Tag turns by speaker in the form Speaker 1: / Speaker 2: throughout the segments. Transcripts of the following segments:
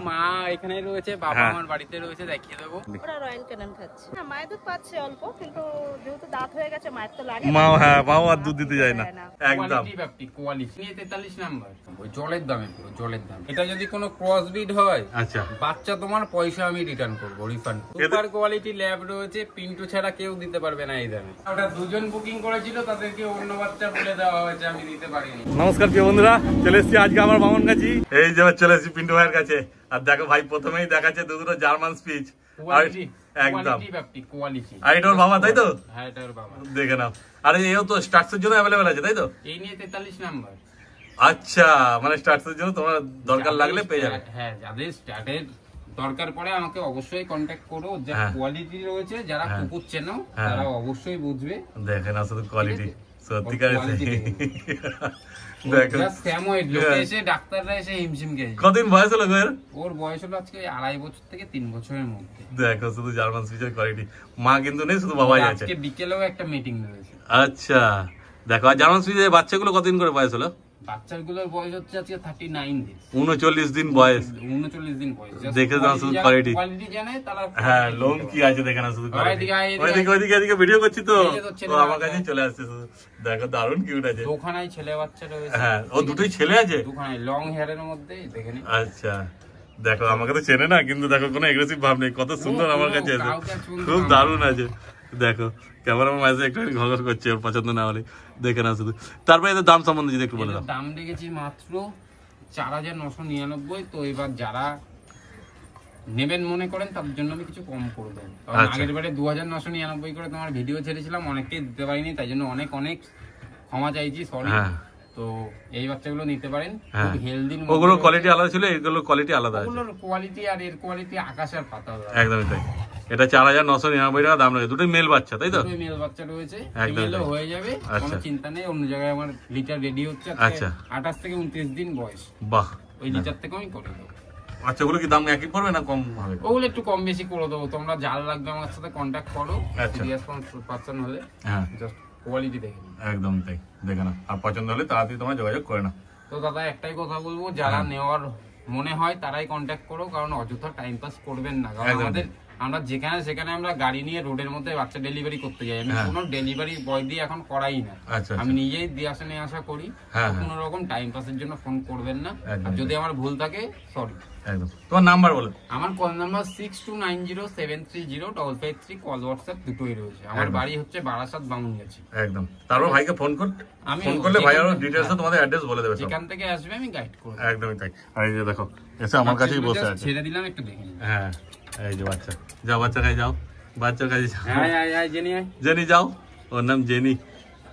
Speaker 1: মা এখানে রয়েছে, বাবা আমার বাড়িতে রয়েছে, দেখিয়ে দেবো।
Speaker 2: ওরা রয়্যাল ক্যানেন খাচ্ছে। হ্যাঁ, মায়ের দুধ পাচ্ছে অল্প, কিন্তু যেহেতু দাঁত হয়ে গেছে মায়ের তো লাগে।
Speaker 3: মা হ্যাঁ, মাও আর দুধ দিতে যায় না একদম।
Speaker 1: কোয়ালিটি নিয়ে 43 নাম্বার, জলের দামে, পুরো জলের দাম। এটা যদি কোনো ক্রস ব্রিড হয়,
Speaker 3: আচ্ছা,
Speaker 1: বাচ্চা তোমার পয়সা আমি রিটার্ন করবো, রিফান্ড। সুপার কোয়ালিটি ল্যাব রয়েছে, পিন্টু ছাড়া কেউ দিতে পারবে না এই দামে। ওটা দুজন বুকিং করেছিল, তাদেরকে অন্য বাচ্চা বলে দেওয়া হয়েছে, আমি দিতে পারিনি।
Speaker 3: নমস্কার প্রিয় বন্ধুরা, চলে এসেছি আজকে আমার বামনগাছি। এই যে চলে এসেছি পিন্টু ভাইয়ের কাছে। আর দেখো ভাই প্রথমেই দেখাচ্ছে দুটো জার্মান স্পিচ, একদম
Speaker 1: কোয়ালিটি।
Speaker 3: আর এটা ওর বাবা, তাই তো?
Speaker 1: হ্যাঁ, এটা ওর বাবা।
Speaker 3: দেখে নাও। আরে এও তো স্টার্টসের জন্য অ্যাভেলেবেল আছে, তাই তো?
Speaker 1: এই নিয়ে 43 নাম্বার।
Speaker 3: আচ্ছা, মানে স্টার্টসের জন্য তোমার দরকার লাগলে পেয়ে যাবে।
Speaker 1: হ্যাঁ, যাদের স্টার্টের দরকার পড়ে আমাকে অবশ্যই কন্ট্যাক্ট করো। যা কোয়ালিটি রয়েছে, যারা কুকুর চেনো তারা অবশ্যই বুঝবে। দেখেন না শুধু কোয়ালিটি, সত্যিকার কতদিন বয়স হলো ওর? বয়স হলো আজকে 2.5 বছর থেকে 3 বছরের মধ্যে। দেখো শুধু জার্মান স্পিচের কোয়ালিটি। মা কিন্তু নেই, শুধু বাবাই আছে। আজকে বিকেলেও একটা মিটিং রয়েছে। আচ্ছা, দেখো আর জার্মান স্পিচের বাচ্চাগুলো কতদিন করে বয়স হলো? বাচ্চাগুলোর বয়স হচ্ছে আজকে 39 দিন, 39 দিন বয়স। 39 দিন বয়স। দেখে দাও শুধু কোয়ালিটি, কোয়ালিটি জানে তারা। হ্যাঁ, লোম কি আছে দেখে না শুধু কোয়ালিটি। ওইদিকে ভিডিও করছি তো আমার কাছেই চলে আসছে শুধু। দেখো দারুণ কিউট আছে। দুখানাই ছেলে বাচ্চা রয়েছে। হ্যাঁ, ও দুটোই ছেলে আছে, দুখানাই লং হেয়ারের মধ্যে, দেখে নি। আচ্ছা, দেখো আমাকে তো চেনে না, কিন্তু দেখো কোনো এগ্রেসিভ ভাব নেই, কত সুন্দর আমার কাছে আছে, খুব দারুণ আছে। দেখো ক্যামেরাম্যান মাঝে একটু ঘর করছে, ওর পছন্দ না হলে। দেখে না শুধু। তারপরে এদের দাম সম্বন্ধে যদি একটু বলে দাও। দাম রেখেছি মাত্র 4999। তো এবার যারা নেবেন মনে করেন তাদের জন্য আমি কিছু কম করে দেবো। আগের বারে 2999 করে তোমার ভিডিও ছেড়েছিলাম, অনেককে দিতে পারিনি, তাই জন্য অনেক অনেক ক্ষমা চাইছি, সরি। তো এই বাচ্চাগুলো নিতে পারেন, খুব হেলদি। ওগুলো কোয়ালিটি আলাদা ছিল, এগুলো কোয়ালিটি আলাদা আছে। ওগুলোর কোয়ালিটি আর এর কোয়ালিটি আকাশ আর পাতাল। একদমই তাই। এটা 4999 টাকা দাম রয়েছে। দুটোই মেল বাচ্চা, তাই তো? দুটোই মেল বাচ্চা রয়েছে, ফিমেলও হয়ে যাবে, কোনো চিন্তা নেই। অন্য জায়গায় আমার লিটার রেডি হচ্ছে। আচ্ছা, 28 থেকে 29 দিন বয়স। বাহ, ওই লিটার থেকে আমি করে দেবো। আচ্ছা, ওগুলো কি দাম একই পড়বে না কম হবে? ওগুলো একটু কম বেশি করে দেবো। তোমরা যার লাগবে আমার সাথে কন্ট্যাক্ট করো, সিরিয়াস পারসন হলে। হ্যাঁ, জাস্ট কোয়ালিটি দেখে নিন। একদম তাই, দেখে না। আর পছন্দ হলে তাড়াতাড়ি তোমরা যোগাযোগ করে না। তো দাদা একটাই কথা বলবো, যারা নেওয়ার মনে হয় তারাই কন্ট্যাক্ট করো, কারণ অযথা টাইম পাস করবেন না। কারণ আমাদের আমরা যেখানে সেখানে আমরা গাড়ি নিয়ে রোডের মধ্যে বাচ্চা ডেলিভারি করতে যাই, আমি কোনো ডেলিভারি বয় দিয়ে এখন করাই না। আমি নিজেই দিয়ে আসা নিয়ে আসা করি। কোনো রকম টাইম পাসের জন্য ফোন করবেন না। আর যদি আমার ভুল থাকে সরি। একদম। তোমার নাম্বার বলো। আমার কল নাম্বার 6290730553। কল হোয়াটসঅ্যাপ দুটোই রয়েছে। আমার বাড়ি হচ্ছে বারাসাত বামুনগাছি। একদম। তারপর ভাইকে ফোন কর, আমি ফোন করলে ভাই আরো ডিটেইলসে তোমাদের অ্যাড্রেস বলে দেবে। যেখান থেকে আসবে আমি গাইড করব। একদমই তাই। আর এই যে দেখো, এসে আমার কাছেই বসে আছে। ছেড়ে দিলাম, একটু দেখে নিন। হ্যাঁ, এই যে বাচ্চা। যাও বাচ্চা কাছে যাও, বাচ্চার কাছে যাও। আয় জেনি, জেনি যাও। ওর নাম জেনি।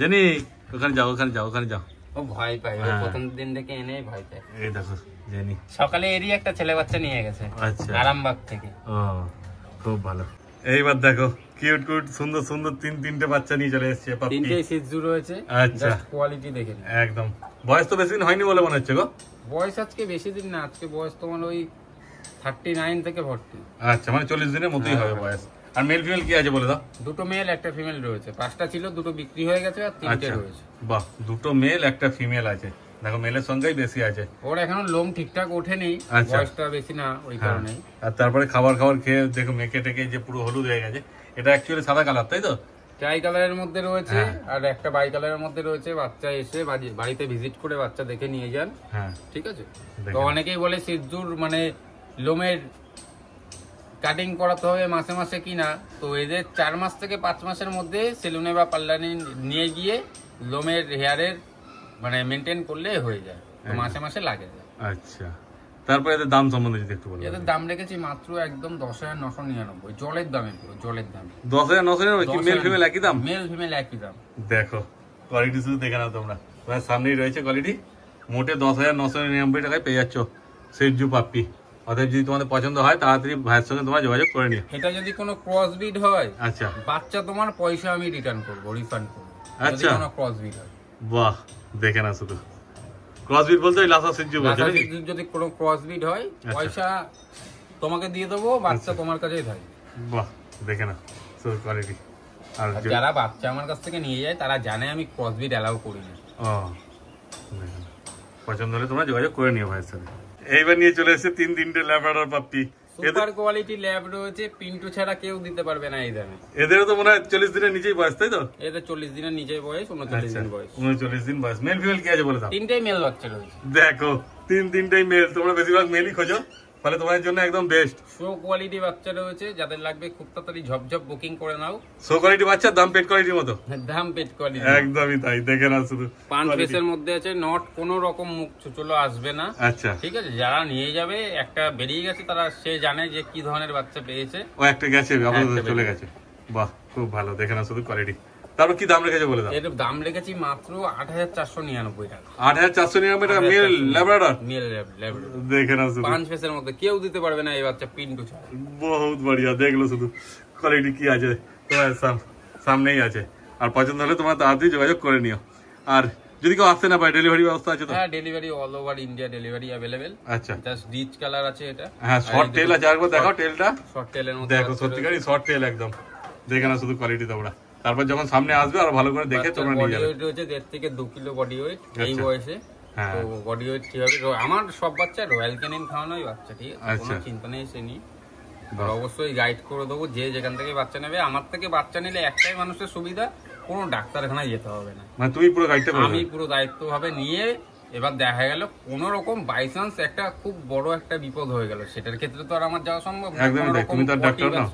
Speaker 1: জেনি ওখানে যাও, ওখানে যাও, ওখানে যাও। ও ভয় পায়, প্রথম দিন থেকে এনে ভয় পায়। এই দেখো জেনি সকালে এরই একটা ছেলে বাচ্চা নিয়ে গেছে। আচ্ছা, আরামবাগ থেকে। ও খুব ভালো। এইবার দেখো কিউট কিউট সুন্দর সুন্দর তিনটে বাচ্চা নিয়ে চলে এসেছে। তিনটেই সিজু রয়েছে। আচ্ছা, কোয়ালিটি দেখে নিন। একদম। বয়স তো বেশি দিন হয়নি বলে মনে হচ্ছে গো? বয়স আজকে বেশি দিন না, আজকে বয়স তোমার ওই 39 থেকে 40। আচ্ছা, মানে 40 দিনের মধ্যেই হবে বয়স। আর মেল ফিমেল কি আছে বলে দাও? দুটো মেল একটা ফিমেল রয়েছে। 5টা ছিল, দুটো বিক্রি হয়ে গেছে, আর 3টে রয়েছে। বাহ, দুটো মেল একটা ফিমেল আছে। দেখো মেলের সংখ্যাই বেশি আছে। ওর এখনো লোম ঠিকঠাক ওঠেনি, বয়সটা বেশি না, ওই কারণে। আর তারপরে খাবার খেয়ে দেখো মেকে টেকে যে পুরো হলুদ হয়ে গেছে। এটা অ্যাকচুয়ালি সাদা কালার, তাই তো? ট্রাই কালারের মধ্যে রয়েছে, আর একটা বাই কালারের মধ্যে রয়েছে। বাচ্চা এসে বাড়িতে ভিজিট করে বাচ্চা দেখে নিয়ে যান। হ্যাঁ, ঠিক আছে। তো অনেকেই বলে সিজুর মানে লোমের কাটিং করাতে হবে মাসে মাসে কিনা। তো এদের 4 মাস থেকে 5 মাসের মধ্যে সেলুনে বা পার্লারে নিয়ে গিয়ে লোমের হেয়ারের মানে মেনটেন করলে হয়ে যায়। তো মাসে মাসে লাগে যায়। আচ্ছা, তারপরে এদের দাম সম্বন্ধে যদি একটু বলো। এদের দাম রেখেছি মাত্র একদম 10,999। জলের দামে, পুরো জলের দাম। 10,999 কি মেল ফিমেল একই দাম? মেল ফিমেল একই দাম। দেখো কোয়ালিটি শুধু দেখে নাও তোমরা, তোমার সামনেই রয়েছে কোয়ালিটি। মোটে 10,999 টাকায় পেয়ে যাচ্ছ সিজু পাপ্পি। অতএব যদি তোমাদের পছন্দ হয় তাড়াতাড়ি ভাইয়ের সঙ্গে তোমার যোগাযোগ করে নিও। এটা যদি কোনো ক্রস ব্রিড হয়, আচ্ছা, বাচ্চা তোমার পয়সা আমি রিটার্ন করব, রিফান্ড করব। আচ্ছা, কোনো ক্রস ব্রিড হয়। বাহ, দেখে না শুধু ক্রস ব্রিড বলতে ওই লাসা সিজু বলছে নাকি? যদি কোনো ক্রস ব্রিড হয় পয়সা তোমাকে দিয়ে দেবো, বাচ্চা তোমার কাছেই থাকবে। বাহ, দেখে না শুধু কোয়ালিটি। আর যারা বাচ্চা আমার কাছ থেকে নিয়ে যায় তারা জানে আমি ক্রস ব্রিড অ্যালাউ করি না। ও, পছন্দ হলে তোমরা যোগাযোগ করে নিও ভাইয়ের সাথে।
Speaker 3: এইবার নিয়ে চলে এসেছে তিনটে Labrador puppy.
Speaker 1: Super quality lab রয়েছে, পিন্টু ছাড়া কেউ দিতে পারবে না এই দামে।
Speaker 3: এদেরও তো মনে হয় 40 দিনের নিচেই বয়স, তাই তো?
Speaker 1: এদের 40 দিনের নিচেই বয়স, 39 দিন বয়স।
Speaker 3: 39 দিন বয়স। মেল ফিমেল কি আছে বলে দাও?
Speaker 1: তিনটেই মেল বাচ্চা রয়েছে।
Speaker 3: দেখো তিনটেই মেল। তোমরা বেশিরভাগ মেলই খোঁজো, ফলে তোমাদের জন্য একদম বেস্ট।
Speaker 1: শো কোয়ালিটি বাচ্চা রয়েছে, যাদের লাগবে খুব তাড়াতাড়ি ঝপঝপ বুকিং করে নাও।
Speaker 3: শো কোয়ালিটি বাচ্চা, দাম পেট কোয়ালিটির মতো।
Speaker 1: দাম পেট কোয়ালিটি
Speaker 3: একদমই তাই। দেখে না শুধু
Speaker 1: পাঁচ ফেসের মধ্যে আছে, নট কোনো রকম মুখ চুচলো আসবে না।
Speaker 3: আচ্ছা
Speaker 1: ঠিক আছে, যারা নিয়ে যাবে একটা বেরিয়ে গেছে তারা সে জানে যে কি ধরনের বাচ্চা পেয়েছে।
Speaker 3: ও একটা গেছে, আপাতত চলে গেছে। বাহ খুব ভালো। দেখে না শুধু কোয়ালিটি। তারপর কি দাম রেখেছে বলে দাও?
Speaker 1: এর দাম রেখেছি মাত্র 8499 টাকা।
Speaker 3: 8499 টাকা মেল ল্যাব্রাডর।
Speaker 1: মেল ল্যাব্রাডর
Speaker 3: দেখে না শুধু
Speaker 1: পাঁচ ফেসের মধ্যে কেউ দিতে পারবে না এই বাচ্চা পিন্টু ছাড়া।
Speaker 3: বহুত বড়িয়া। দেখলো শুধু কোয়ালিটি কি আছে তোমার সামনেই আছে। আর পছন্দ হলে তোমরা তাড়াতাড়ি যোগাযোগ করে নিও। আর যদি কেউ আসতে না পারে, ডেলিভারি ব্যবস্থা আছে তো?
Speaker 1: হ্যাঁ, delivery all over India delivery available.
Speaker 3: আচ্ছা,
Speaker 1: জাস্ট রিচ কালার আছে এটা।
Speaker 3: হ্যাঁ, শর্ট টেল আছে। আরেকবার দেখাও টেলটা।
Speaker 1: শর্ট টেলের মধ্যে
Speaker 3: দেখো সত্যিকারই শর্ট টেল একদম। দেখে না শুধু কোয়ালিটি তোমরা। তারপর যখন সামনে আসবে আর ভালো করে দেখে তোমরা নিয়ে যাবে।
Speaker 1: বডি ওয়েট হচ্ছে 1.5 থেকে 2 কিলো বডি ওয়েট এই বয়সে। তো বডি ওয়েট কি হবে? আমার সব বাচ্চা রয়্যাল ক্যানিন খাওয়ানোই বাচ্চা, ঠিক আছে? কোনো চিন্তা নেই সে নিয়ে। আর অবশ্যই গাইড করে দেবো যে যেখান থেকে বাচ্চা নেবে। আমার থেকে বাচ্চা নিলে একটাই মানুষের সুবিধা, কোনো ডাক্তারখানায় যেতে হবে না।
Speaker 3: মানে তুমি পুরো দায়িত্ব করবে? আমি
Speaker 1: পুরো দায়িত্বভাবে নিয়ে। এবার দেখা গেল কোন রকম বাই চান্স একটা খুব বড় একটা বিপদ হয়ে গেল, সেটার ক্ষেত্রে তো আর আমার যাওয়া সম্ভব না।
Speaker 3: একদমই তাই। তুমি তো ডাক্তার না।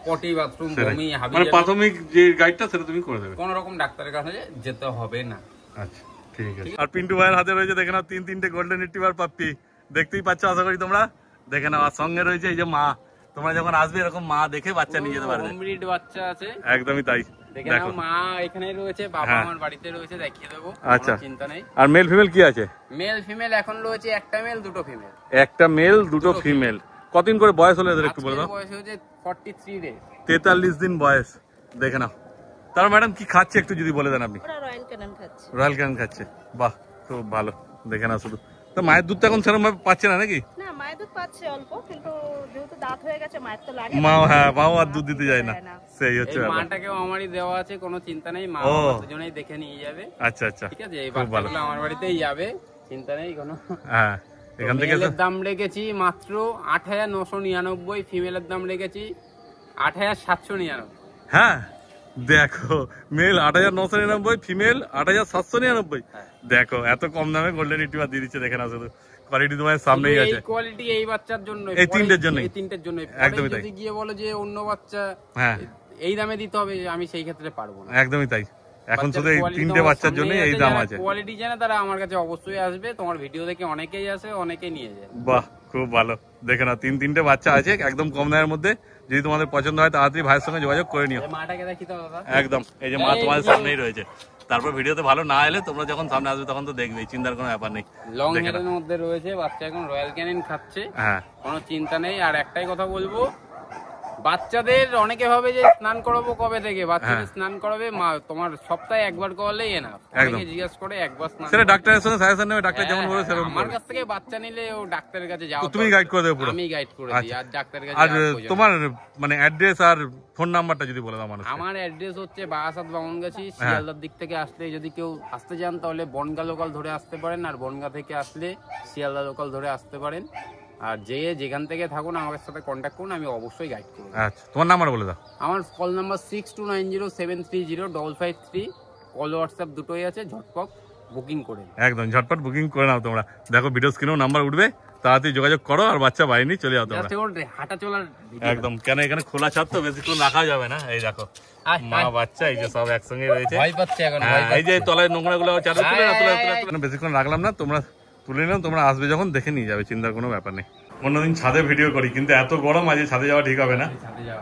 Speaker 1: পটি বাথরুম বমি হাবি,
Speaker 3: মানে প্রাথমিক যে গাইডটা সেটা তুমি করে দেবে।
Speaker 1: কোন রকম ডাক্তারের কাছে যেতে হবে না।
Speaker 3: আচ্ছা ঠিক আছে। আর পিন্টু ভাইয়ের হাতে রয়েছে দেখে নাও তিনটে গোল্ডেন রিট্রিভার পাপ্পি। দেখতেই পাচ্ছ আশা করি তোমরা। দেখে নাও। আর সঙ্গে রয়েছে এই যে মা। তোমরা যখন আসবে এরকম মা দেখে বাচ্চা নিয়ে যেতে পারবে।
Speaker 1: হোম ব্রিড বাচ্চা আছে।
Speaker 3: একদমই তাই।
Speaker 1: দেখে নাও মা এখানে রয়েছে, বাবা আমার বাড়িতে রয়েছে, দেখিয়ে দেবো।
Speaker 3: আচ্ছা,
Speaker 1: চিন্তা নেই।
Speaker 3: আর মেল ফিমেল কি আছে?
Speaker 1: মেল ফিমেল এখন রয়েছে একটা মেল দুটো ফিমেল।
Speaker 3: একটা মেল দুটো ফিমেল। কতদিন করে বয়স হলো এদের একটু বলে দাও?
Speaker 1: বয়স হচ্ছে 43 ডে।
Speaker 3: 43 দিন বয়স। দেখে নাও। তার ম্যাডাম কি খাচ্ছে একটু যদি বলে দেন আপনি?
Speaker 2: ওরা রয়্যাল ক্যানিন খাচ্ছে।
Speaker 3: রয়্যাল ক্যানিন খাচ্ছে। বাহ খুব ভালো। দেখে না শুধু। তো মায়ের দুধ তো এখন সেরকম ভাবে পাচ্ছে না নাকি?
Speaker 2: না, মায়ের দুধ পাচ্ছে অল্প, কিন্তু যেহেতু দাঁত হয়ে গেছে মায়ের তো লাগে।
Speaker 3: মাও আর দুধ দিতে যায় না। সেই হচ্ছে ব্যাপার।
Speaker 1: মাটাকেও আমারই দেওয়া আছে, কোনো চিন্তা নেই। মা দুজনেই দেখে নিয়ে যাবে।
Speaker 3: আচ্ছা আচ্ছা,
Speaker 1: ঠিক আছে। এই বাচ্চাগুলো আমার বাড়িতেই যাবে, চিন্তা নেই কোনো।
Speaker 3: হ্যাঁ, এখান থেকে
Speaker 1: দাম রেখেছি মাত্র 8999। ফিমেলের দাম রেখেছি 8799।
Speaker 3: হ্যাঁ দেখো, মেল 8999, ফিমেল 8799। দেখো এত কম দামে গোল্ডেন রিট্রিভার দিয়ে দিচ্ছে। দেখে না শুধু কোয়ালিটি তোমার সামনেই আছে।
Speaker 1: এই কোয়ালিটি এই বাচ্চার জন্য,
Speaker 3: এই তিনটের জন্য,
Speaker 1: একদমই তাই। যদি গিয়ে বলো যে অন্য বাচ্চা এই দামে দিতে হবে, আমি সেই ক্ষেত্রে পারবো না।
Speaker 3: একদমই তাই। এখন শুধু এই তিনটে বাচ্চার জন্য এই দাম আছে।
Speaker 1: কোয়ালিটি জানে তারা আমার কাছে অবশ্যই আসবে। তোমার ভিডিও দেখে অনেকেই আসে, অনেকেই নিয়ে যায়।
Speaker 3: বাহ খুব ভালো। দেখে না তিনটে বাচ্চা আছে একদম কম দামের মধ্যে। যদি তোমাদের পছন্দ হয় তাড়াতাড়ি ভাইয়ের সঙ্গে যোগাযোগ করে নিও।
Speaker 1: মাটাকে দেখি তো দাদা।
Speaker 3: একদম। এই যে মা তোমাদের সামনেই রয়েছে। তারপর ভিডিওতে ভালো না এলে তোমরা যখন সামনে আসবে তখন তো দেখবেই, চিন্তার কোনো ব্যাপার নেই।
Speaker 1: লং হেয়ারের মধ্যে রয়েছে বাচ্চা, এখন রয়্যাল ক্যানিন খাচ্ছে।
Speaker 3: হ্যাঁ,
Speaker 1: কোনো চিন্তা নেই। আর একটাই কথা বলবো, বাচ্চাদের অনেকে ভাবে যে স্নান করাবো কবে থেকে। বাচ্চাদের স্নান করাবে মা তোমার সপ্তাহে একবার করালেই এনাফ। অনেকে জিজ্ঞেস করে একবার স্নান।
Speaker 3: সেটা ডাক্তারের সঙ্গে সাজেশন নেবে, ডাক্তার যেমন বলে সেরকম।
Speaker 1: আমার কাছ থেকে বাচ্চা নিলে ও ডাক্তারের কাছে যাও,
Speaker 3: তুমি গাইড করে দেবে পুরো?
Speaker 1: আমি গাইড করে দিই। আর ডাক্তারের কাছে।
Speaker 3: আর তোমার মানে অ্যাড্রেস আর ফোন নাম্বারটা যদি বলে দাও মানুষ।
Speaker 1: আমার অ্যাড্রেস হচ্ছে বারাসাত বামনগাছি। শিয়ালদার দিক থেকে আসলে যদি কেউ আসতে চান তাহলে বনগা লোকাল ধরে আসতে পারেন, আর বনগা থেকে আসলে শিয়ালদা লোকাল ধরে আসতে পারেন। আর যেখান থেকে থাকুন আমার সাথে কন্ট্যাক্ট করুন, আমি অবশ্যই গাইড করব।
Speaker 3: আচ্ছা, তোমার নাম্বার বলে দাও।
Speaker 1: আমার কল নাম্বার 6290730553। কল হোয়াটসঅ্যাপ দুটোই আছে, ঝটপট বুকিং করে
Speaker 3: একদম ঝটপট বুকিং করে নাও তোমরা। দেখো ভিডিও স্ক্রিনেও নাম্বার উঠবে, তাড়াতাড়ি যোগাযোগ করো আর বাচ্চা বাইরে নিয়ে চলে যাও তোমরা।
Speaker 1: হাঁটা চলার
Speaker 3: একদম। কেন এখানে খোলা ছাদ তো বেশিক্ষণ রাখা যাবে না। এই দেখো মা বাচ্চা এই যে সব একসঙ্গে রয়েছে।
Speaker 1: ভয় পাচ্ছে এখন।
Speaker 3: এই যে তলায় নোংরা গুলো চাদর তুলে না, তুলে বেশিক্ষণ রাখলাম না, তোমরা তুলে নিলাম। তোমরা আসবে যখন দেখে নিয়ে যাবে, চিন্তার কোনো ব্যাপার নেই। অন্যদিন ছাদে ভিডিও করি, কিন্তু এত গরম আজ ছাদে যাওয়া ঠিক হবে না।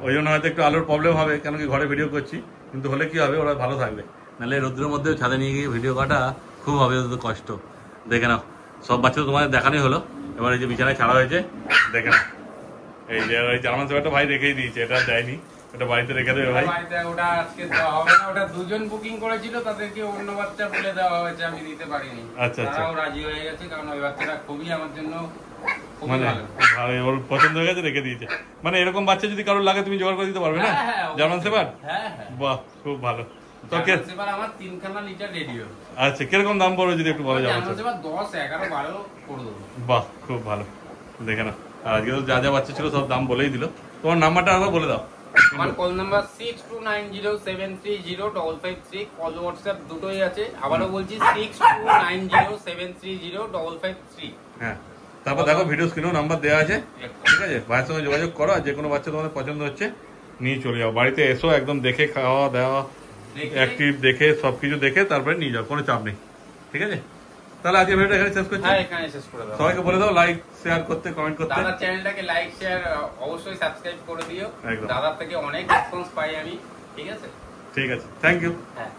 Speaker 3: ওই জন্য হয়তো একটু আলোর প্রবলেম হবে, কেন কি ঘরে ভিডিও করছি। কিন্তু হলে কি হবে, ওরা ভালো থাকবে। নাহলে রোদ্রের মধ্যে ছাদে নিয়ে গিয়ে ভিডিও করাটা খুব হবে কষ্ট। দেখে নাও, সব বাচ্চা তো তোমাদের দেখানোই হলো। এবার এই যে বিছানায় ছাড়া হয়েছে, দেখে নাও। এই যে জার্মান শেফার্ডটা ভাই রেখেই দিয়েছে, এটা দেয়নি, এটা বাড়িতে রেখে দেবে ভাই।
Speaker 1: ওটা আজকে দেওয়া হবে না, ওটা দুজন বুকিং করেছিল, তাদেরকে অন্য বাচ্চা বলে দেওয়া হয়েছে, আমি দিতে পারিনি।
Speaker 3: আচ্ছা আচ্ছা,
Speaker 1: তারাও রাজি হয়ে গেছে, কারণ ওই বাচ্চাটা খুবই আমার জন্য
Speaker 3: মানে ভালো, ওর পছন্দ হয়ে গেছে, রেখে দিয়েছে। মানে এরকম বাচ্চা যদি কারোর লাগে তুমি জোগাড় করে দিতে পারবে না? জার্মান শেফার্ড, বাহ খুব ভালো।
Speaker 1: আমার 3খানা লিটার রেডিও।
Speaker 3: আচ্ছা, কিরকম দাম পড়বে যদি একটু বলা যাবে?
Speaker 1: 10, 11, 12 করে দেবো।
Speaker 3: বাহ খুব ভালো। দেখে না। আর আজকে তো যা যা বাচ্চা ছিল সব দাম বলেই দিল। তোমার নাম্বারটা আবার বলে দাও।
Speaker 4: আমার কল নাম্বার 6290730553, কল হোয়াটসঅ্যাপ দুটোই আছে। আবারও বলছি 6290730553।
Speaker 3: হ্যাঁ, তারপর দেখো ভিডিও স্ক্রিনেও নাম্বার দেওয়া আছে, ঠিক আছে? ভাইয়ের সঙ্গে যোগাযোগ করো, আর যে কোনো বাচ্চা তোমাদের পছন্দ হচ্ছে নিয়ে চলে যাও। বাড়িতে এসো, একদম দেখে খাওয়া দাওয়া অ্যাক্টিভ দেখে সবকিছু দেখে তারপরে নিয়ে যাও, কোনো চাপ নেই, ঠিক আছে? তাহলে আজকে ভিডিওটা এখানে শেষ করছি।
Speaker 4: হ্যাঁ, এখানে শেষ করে দাও।
Speaker 3: সবাইকে বলে দাও লাইক শেয়ার করতে, কমেন্ট করতে।
Speaker 4: দাদার চ্যানেলটাকে লাইক শেয়ার অবশ্যই সাবস্ক্রাইব করে দিও। দাদার থেকে অনেক রেসপন্স পাই আমি, ঠিক আছে?
Speaker 3: ঠিক আছে, থ্যাংক ইউ।
Speaker 4: হ্যাঁ।